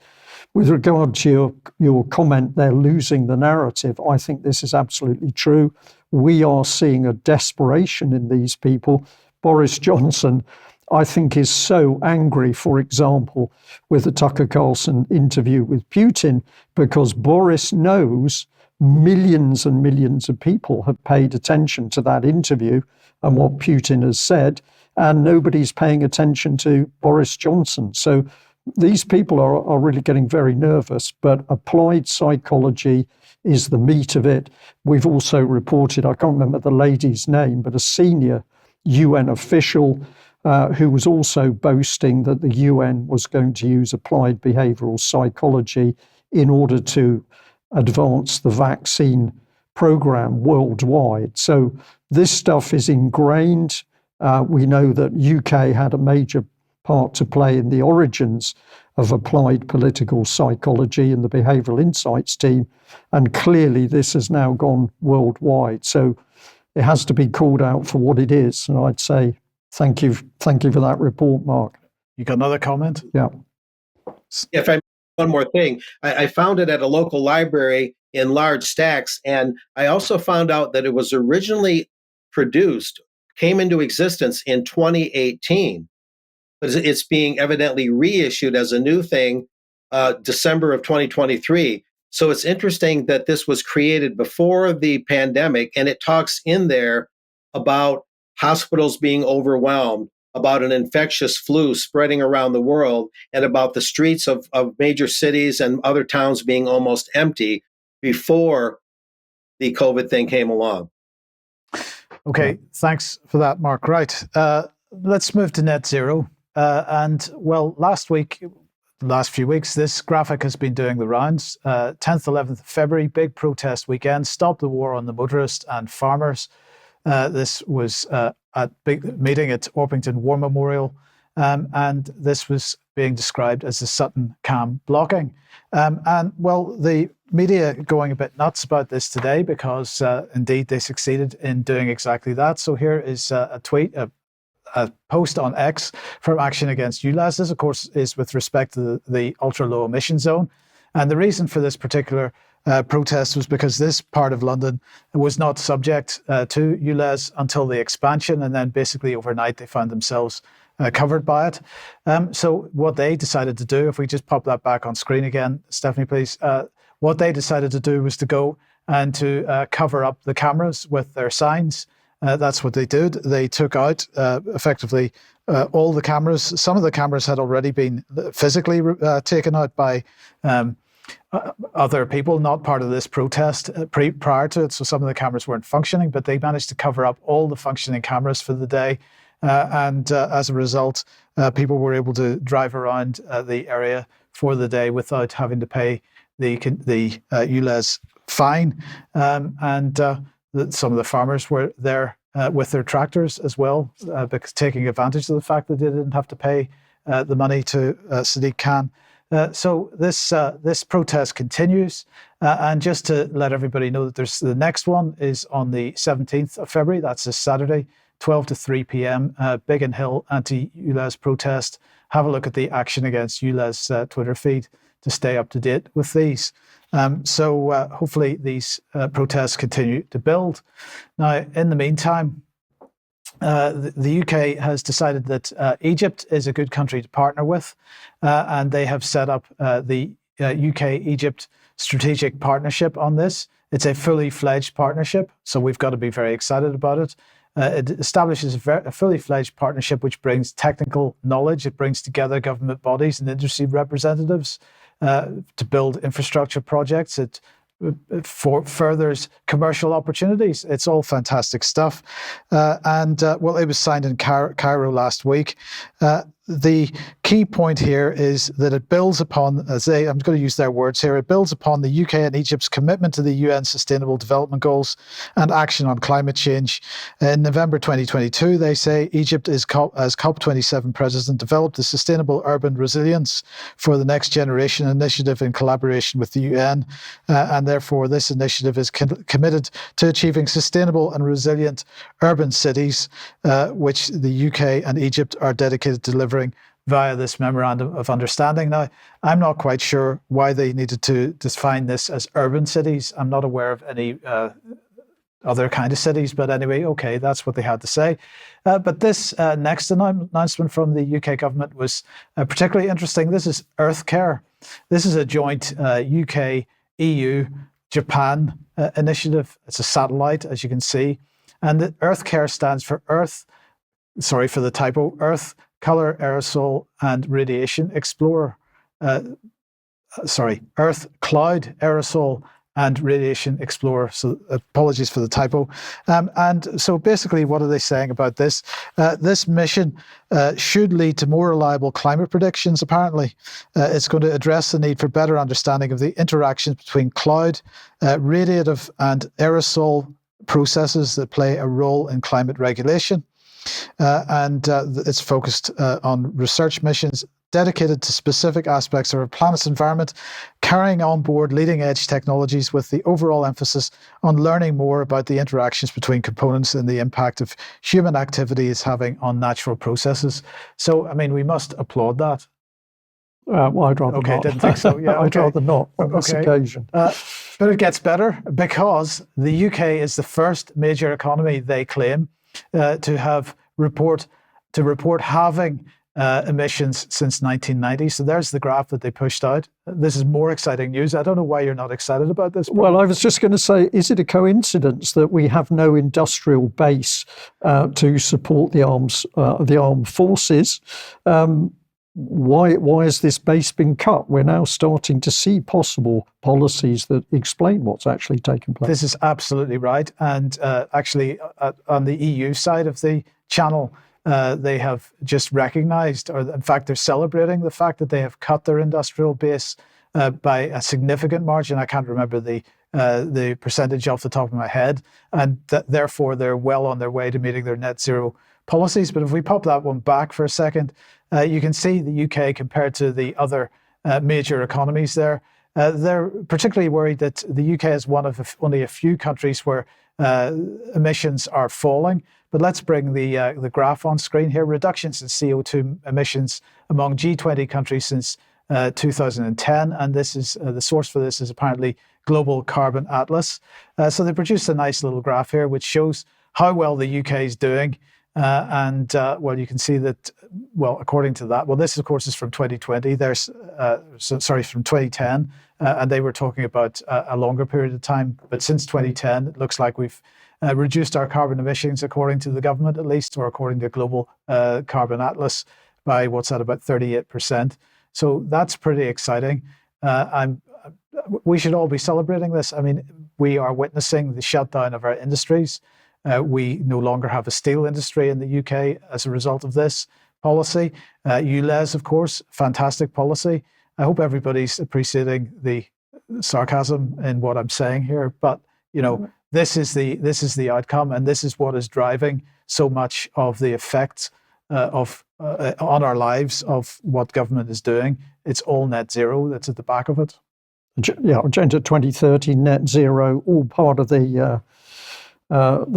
With regard to your comment, they're losing the narrative. I think this is absolutely true. We are seeing a desperation in these people. Boris Johnson, I think, is so angry, for example, with the Tucker Carlson interview with Putin, because Boris knows millions and millions of people have paid attention to that interview and what Putin has said, and nobody's paying attention to Boris Johnson. So these people are really getting very nervous, but applied psychology is the meat of it. We've also reported, I can't remember the lady's name, but a senior UN official who was also boasting that the UN was going to use applied behavioural psychology in order to advance the vaccine programme worldwide. So this stuff is ingrained. We know that UK had a major part to play in the origins of applied political psychology in the behavioural insights team, and clearly this has now gone worldwide. So it has to be called out for what it is. And I'd say thank you for that report, Mark. You got another comment? Yeah. If I one more thing, I found it at a local library in large stacks, and I also found out that it was originally came into existence in 2018, but it's being evidently reissued as a new thing December of 2023. So it's interesting that this was created before the pandemic, and it talks in there about hospitals being overwhelmed, about an infectious flu spreading around the world, and about the streets of major cities and other towns being almost empty before the COVID thing came along. Okay, thanks for that, Mark. Right, let's move to net zero. And well, last few weeks, this graphic has been doing the rounds. 10th, 11th of February, big protest weekend, Stop the War on the Motorists and Farmers. This was a big meeting at Orpington War Memorial, and this was being described as the Sutton Cam blocking. And well, the media going a bit nuts about this today because indeed they succeeded in doing exactly that. So here is a tweet, a post on X from Action Against ULEZ. This, of course, is with respect to the ultra-low emission zone. And the reason for this particular protest was because this part of London was not subject to ULEZ until the expansion, and then basically overnight they found themselves covered by it. So what they decided to do, if we just pop that back on screen again, Stephanie, please, what they decided to do was to go and to cover up the cameras with their signs. That's what they did. They took out effectively all the cameras. Some of the cameras had already been physically taken out by other people, not part of this protest prior to it. So some of the cameras weren't functioning, but they managed to cover up all the functioning cameras for the day. And as a result, people were able to drive around the area for the day without having to pay the ULEZ fine. Some of the farmers were there with their tractors as well, because taking advantage of the fact that they didn't have to pay the money to Sadiq Khan. So this protest continues, and just to let everybody know that the next one is on the 17th of February. That's this Saturday, 12 to 3 p.m. Biggin Hill anti-ULEZ protest. Have a look at the Action Against ULEZ Twitter feed to stay up to date with these. So hopefully these protests continue to build. Now, in the meantime, the UK has decided that Egypt is a good country to partner with, and they have set up the UK-Egypt Strategic Partnership on this. It's a fully fledged partnership, so we've got to be very excited about it. It establishes a fully fledged partnership which brings technical knowledge. It brings together government bodies and industry representatives to build infrastructure projects. It furthers commercial opportunities. It's all fantastic stuff. Well, it was signed in Cairo last week. the key point here is that it builds upon, I'm going to use their words here, it builds upon the UK and Egypt's commitment to the UN Sustainable Development Goals and action on climate change. In November 2022, they say Egypt as COP27 president developed the Sustainable Urban Resilience for the Next Generation initiative in collaboration with the UN, and therefore this initiative is committed to achieving sustainable and resilient urban cities, which the UK and Egypt are dedicated to delivering via this memorandum of understanding. Now, I'm not quite sure why they needed to define this as urban cities. I'm not aware of any other kind of cities, but anyway, okay, that's what they had to say. But this next announcement from the UK government was particularly interesting. This is Earth Care. This is a joint UK, EU, Japan initiative. It's a satellite, as you can see. And the Earth Care stands for Earth, Color, Aerosol, and Radiation Explorer. Earth, Cloud, Aerosol, and Radiation Explorer. So apologies for the typo. And so basically, what are they saying about this? This mission should lead to more reliable climate predictions, apparently. It's going to address the need for better understanding of the interactions between cloud, radiative, and aerosol processes that play a role in climate regulation. And it's focused on research missions dedicated to specific aspects of our planet's environment, carrying on board leading-edge technologies with the overall emphasis on learning more about the interactions between components and the impact of human activity is having on natural processes. So, I mean, we must applaud that. Well, I'd rather not. Didn't think so. Yeah, I'd rather not on this occasion. But it gets better because the UK is the first major economy, they claim, to report halving emissions since 1990. So there's the graph that they pushed out. This is more exciting news. I don't know why you're not excited about this. Well, I was just going to say, is it a coincidence that we have no industrial base to support the armed forces? Why has this base been cut? We're now starting to see possible policies that explain what's actually taken place. This is absolutely right. And actually, on the EU side of the channel, they have just recognized, or in fact, they're celebrating the fact that they have cut their industrial base by a significant margin. I can't remember the percentage off the top of my head. And therefore, they're well on their way to meeting their net zero policies. But if we pop that one back for a second, you can see the UK compared to the other major economies there. They're particularly worried that the UK is one of only a few countries where emissions are falling. But let's bring the graph on screen here. Reductions in CO2 emissions among G20 countries since 2010. And this is the source for this is apparently Global Carbon Atlas. So they produced a nice little graph here, which shows how well the UK is doing. Well, you can see that, well, according to that, well, this, of course, is from 2020. From 2010. And they were talking about a longer period of time. But since 2010, it looks like we've reduced our carbon emissions, according to the government at least, or according to Global Carbon Atlas, by what's that, about 38%. So that's pretty exciting. We should all be celebrating this. I mean, we are witnessing the shutdown of our industries. We no longer have a steel industry in the UK as a result of this policy. ULEZ, of course, fantastic policy. I hope everybody's appreciating the sarcasm in what I'm saying here. But, you know, this is the outcome, and this is what is driving so much of the effects on our lives of what government is doing. It's all net zero that's at the back of it. Yeah, Agenda 2030, net zero, all part of the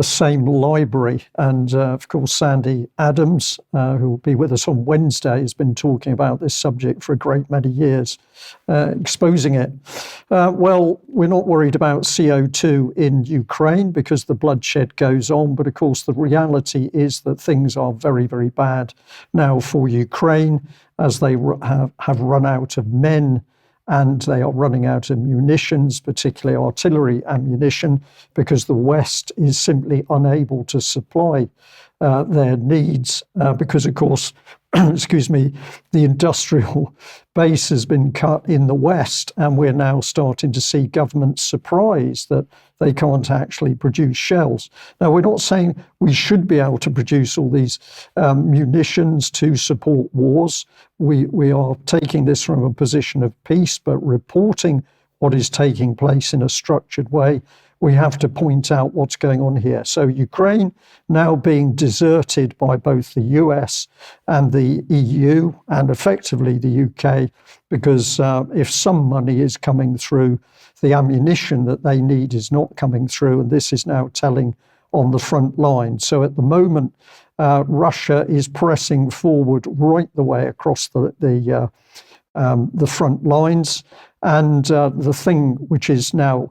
same library. And of course, Sandy Adams, who will be with us on Wednesday, has been talking about this subject for a great many years, exposing it. Well, we're not worried about CO2 in Ukraine because the bloodshed goes on. But of course, the reality is that things are very, very bad now for Ukraine as they have run out of men. And they are running out of munitions, particularly artillery ammunition, because the West is simply unable to supply their needs, because of course, excuse me, the industrial base has been cut in the West, and we're now starting to see governments surprised that they can't actually produce shells. Now, we're not saying we should be able to produce all these munitions to support wars. We are taking this from a position of peace, but reporting what is taking place in a structured way. We have to point out what's going on here. So Ukraine now being deserted by both the US and the EU and effectively the UK, because if some money is coming through, the ammunition that they need is not coming through, and this is now telling on the front line. So at the moment, Russia is pressing forward right the way across the front lines, and the thing which is now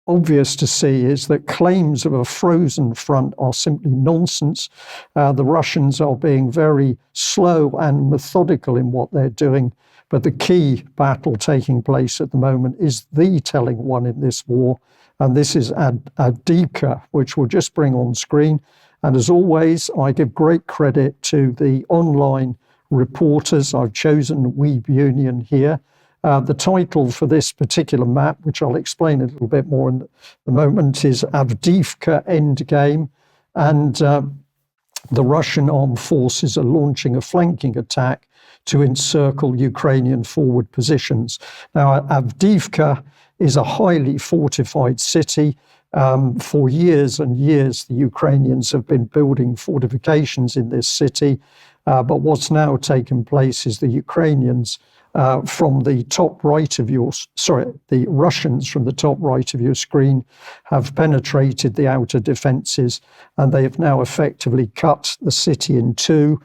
obvious to see is that claims of a frozen front are simply nonsense. The Russians are being very slow and methodical in what they're doing, but the key battle taking place at the moment is the telling one in this war, and this is Avdiivka, which we'll just bring on screen. And as always, I give great credit to the online reporters. I've chosen Weeb Union here. The title for this particular map, which I'll explain a little bit more in the moment, is Avdiivka Endgame. And the Russian armed forces are launching a flanking attack to encircle Ukrainian forward positions. Now, Avdiivka is a highly fortified city. For years and years, the Ukrainians have been building fortifications in this city. But what's now taken place is the Ukrainians from the top right of the Russians from the top right of your screen have penetrated the outer defences, and they have now effectively cut the city in two,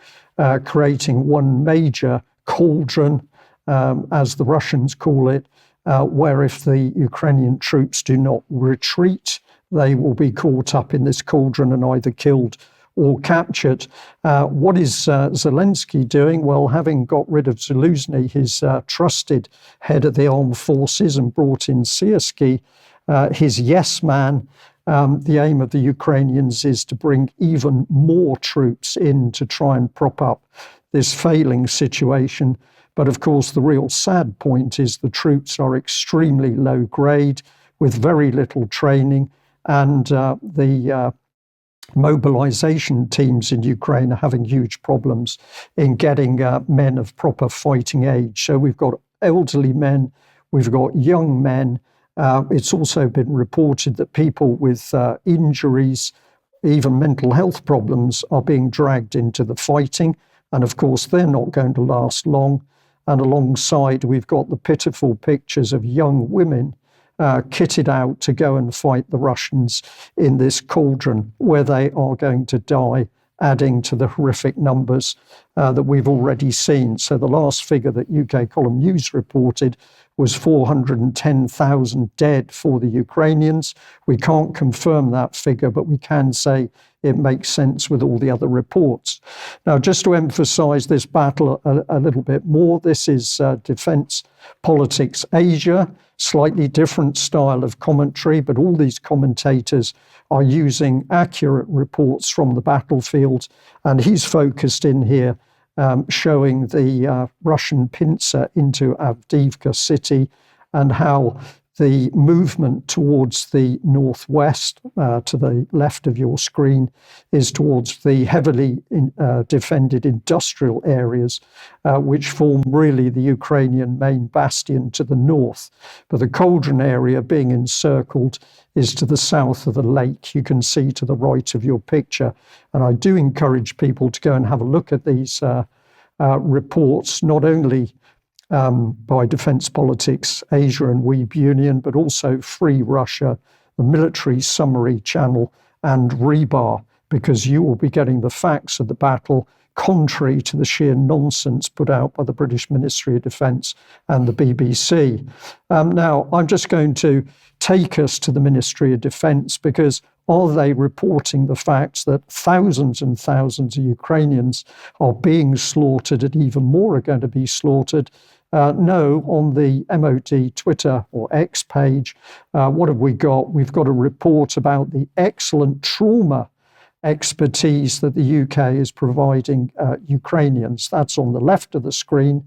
creating one major cauldron, as the Russians call it, where if the Ukrainian troops do not retreat, they will be caught up in this cauldron and either killed or captured. What is Zelensky doing? Well, having got rid of Zaluzhny, his trusted head of the armed forces, and brought in Syrskyi, his yes man, the aim of the Ukrainians is to bring even more troops in to try and prop up this failing situation. But of course, the real sad point is the troops are extremely low grade with very little training, and the mobilization teams in Ukraine are having huge problems in getting men of proper fighting age. So we've got elderly men, we've got young men. It's also been reported that people with injuries, even mental health problems, are being dragged into the fighting. And of course, they're not going to last long. And alongside, we've got the pitiful pictures of young women kitted out to go and fight the Russians in this cauldron, where they are going to die, adding to the horrific numbers that we've already seen. So the last figure that UK Column News reported was 410,000 dead for the Ukrainians. We can't confirm that figure, but we can say it makes sense with all the other reports. Now, just to emphasize this battle a little bit more, this is Defense Politics Asia, slightly different style of commentary, but all these commentators are using accurate reports from the battlefield. And he's focused in here showing the Russian pincer into Avdiivka city and how the movement towards the northwest, to the left of your screen, is towards the heavily defended industrial areas, which form really the Ukrainian main bastion to the north. But the cauldron area being encircled is to the south of the lake. You can see to the right of your picture. And I do encourage people to go and have a look at these reports, not only by Defense Politics Asia and Weeb Union, but also Free Russia, the Military Summary Channel, and Rebar, because you will be getting the facts of the battle contrary to the sheer nonsense put out by the British Ministry of Defence and the BBC. Now, I'm just going to take us to the Ministry of Defence, because are they reporting the facts that thousands and thousands of Ukrainians are being slaughtered and even more are going to be slaughtered? No, on the MOD Twitter or X page, what have we got? We've got a report about the excellent trauma expertise that the UK is providing Ukrainians. That's on the left of the screen.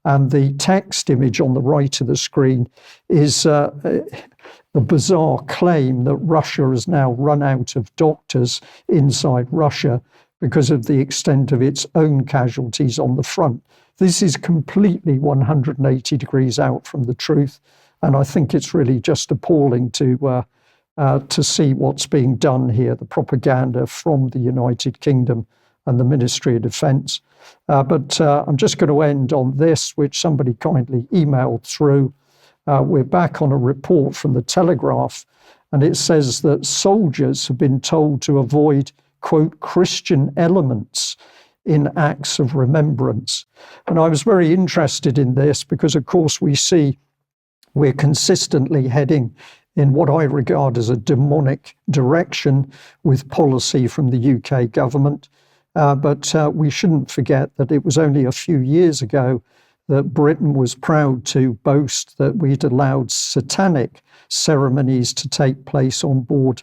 And the text image on the right of the screen is the bizarre claim that Russia has now run out of doctors inside Russia because of the extent of its own casualties on the front. This is completely 180 degrees out from the truth. And I think it's really just appalling to see what's being done here, the propaganda from the United Kingdom and the Ministry of Defence. But I'm just going to end on this, which somebody kindly emailed through. We're back on a report from the Telegraph, and it says that soldiers have been told to avoid, quote, Christian elements in acts of remembrance. And I was very interested in this because, of course, we're consistently heading in what I regard as a demonic direction with policy from the UK government. But we shouldn't forget that it was only a few years ago that Britain was proud to boast that we'd allowed satanic ceremonies to take place on board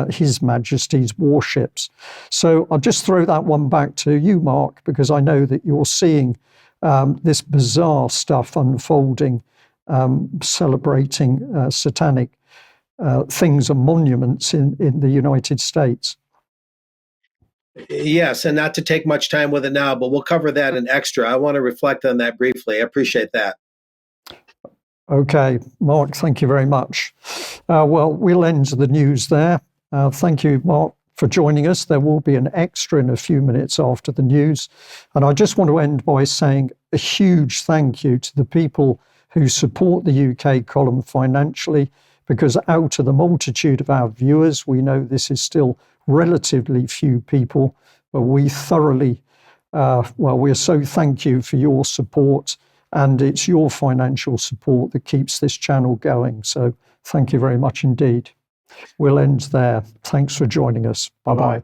His Majesty's warships. So I'll just throw that one back to you, Mark, because I know that you're seeing this bizarre stuff unfolding, celebrating satanic things and monuments in the United States. Yes, and not to take much time with it now, but we'll cover that in extra. I want to reflect on that briefly. I appreciate that. Okay, Mark, thank you very much. Well, we'll end the news there. Thank you, Mark, for joining us. There will be an extra in a few minutes after the news. And I just want to end by saying a huge thank you to the people who support the UK column financially, because out of the multitude of our viewers, we know this is still relatively few people, but we thoroughly, we're so thank you for your support, and it's your financial support that keeps this channel going. So thank you very much indeed. We'll end there. Thanks for joining us. Bye-bye.